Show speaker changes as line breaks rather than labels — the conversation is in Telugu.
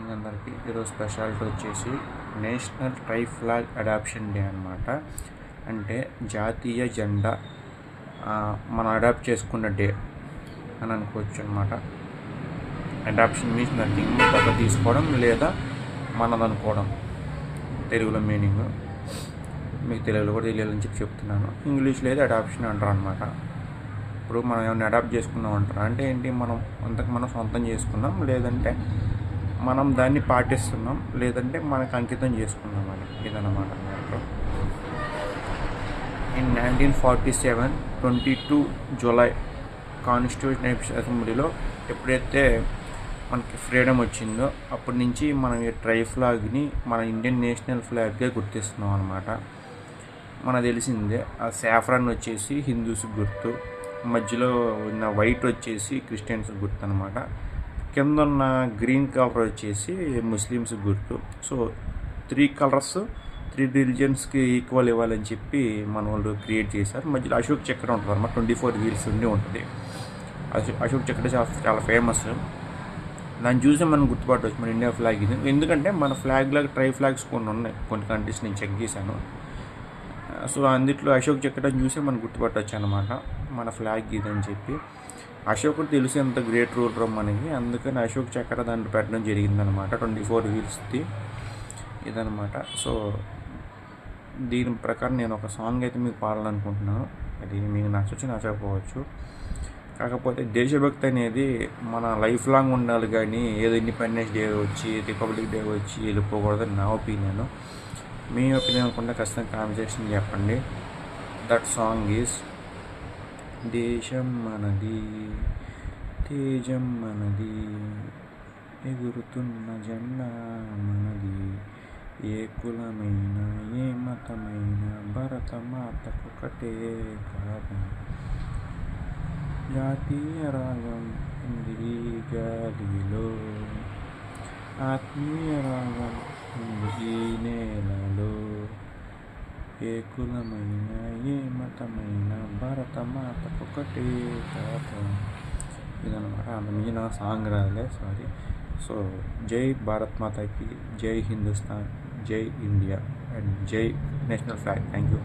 మార్నింగ్ అందరికీ. ఈరోజు స్పెషాలిటీ వచ్చేసి national tri flag adoption day అనమాట. అంటే జాతీయ జెండా మనం అడాప్ట్ చేసుకున్న డే అని అనుకోవచ్చు అనమాట. అడాప్షన్ మీన్స్ నథింగ్, ఒక తీసుకోవడం లేదా మనదనుకోవడం తెలుగులో మీనింగ్. మీకు తెలుగులో కూడా తెలియాలని చెప్తున్నాను. ఇంగ్లీష్లో అయితే అడాప్షన్ అంటారు అనమాట. ఇప్పుడు మనం ఏమైనా అడాప్ట్ చేసుకున్నాం అంటారు అంటే ఏంటి, మనం సొంతం చేసుకున్నాం, లేదంటే మనం దాన్ని పాటిస్తున్నాం, లేదంటే మనకు అంకితం చేసుకున్నాం అని. ఇదన్నమాట మ్యాటర్. ఇన్ 1947 22 జూలై కాన్స్టిట్యూషన్ అసెంబ్లీలో ఎప్పుడైతే మనకి ఫ్రీడమ్ వచ్చిందో అప్పటి నుంచి మనం ఈ ట్రై ఫ్లాగ్ని మన ఇండియన్ నేషనల్ ఫ్లాగ్గా గుర్తిస్తున్నాం అనమాట. మనకు తెలిసిందే, ఆ సాఫ్రాన్ వచ్చేసి హిందూస్కి గుర్తు, మధ్యలో ఉన్న వైట్ వచ్చేసి క్రిస్టియన్స్ గుర్తు అనమాట. కింద ఉన్న గ్రీన్ కలర్ వచ్చేసి ముస్లిమ్స్కి గుర్తు. సో 3 కలర్స్ 3 రిలీజియన్స్కి ఈక్వల్ ఇవ్వాలని చెప్పి మన వాళ్ళు క్రియేట్ చేశారు. మధ్యలో అశోక్ చక్ర ఉంటుంది అనమాట, 24 వీల్స్ ఉండి ఉంటుంది. అశోక్ చక్ర చాలా ఫేమస్. దాన్ని చూసి మనం గుర్తుపట్టవచ్చు మన ఇండియా ఫ్లాగ్ ఇది. ఎందుకంటే మన ఫ్లాగ్లాగా ట్రై ఫ్లాగ్స్ కొన్ని ఉన్నాయి, కొన్ని కంట్రీస్ నేను చెక్ చేశాను. సో అందుట్లో అశోక్ చక్రం చూసి మనం గుర్తుపట్టవచ్చు అనమాట మన ఫ్లాగ్ ఇది అని చెప్పి. అశోకుడు తెలుసు ఎంత గ్రేట్ రూలర్ మనకి, అందుకని అశోక్ చక్ర దాంట్లో పెట్టడం జరిగిందనమాట, 24 వీల్స్ది ఇదనమాట. సో దీని ప్రకారం నేను ఒక సాంగ్ అయితే మీకు పాడాలనుకుంటున్నాను. అది మీకు నచ్చకపోవచ్చు. కాకపోతే దేశభక్తి అనేది మన లైఫ్ లాంగ్ ఉండాలి, కానీ ఏదో ఇండిపెండెన్స్ డే వచ్చి రిపబ్లిక్ డే వచ్చి వెళ్ళిపోకూడదని నా ఒపీనియన్. మీ ఒపీనియన్ అనుకుంటే ఖచ్చితంగా కామెంట్ చేసి చెప్పండి. దట్ సాంగ్ ఈజ్ దేశం మనది, తేజం మనది, ఎగురుతున్న జెండా మనది, ఏ కులమైన ఏ మతమైన భరత మాతకొకటే కాదు, జాతీయ రాగం ఉంది గాలిలో, ఆత్మీయ రాగం ఉంది ఈ నేలలో, ఏ కులమైన ఏ మతమైన భరత మాతకొకటే కాదు. ఇదనమాట. అందుకే నా సాంగ్ రాలే, సారీ. సో జై భారత్ మాతాకి, జై హిందుస్థాన్, జై ఇండియా అండ్ జై నేషనల్ ఫ్లాగ్. Thank you.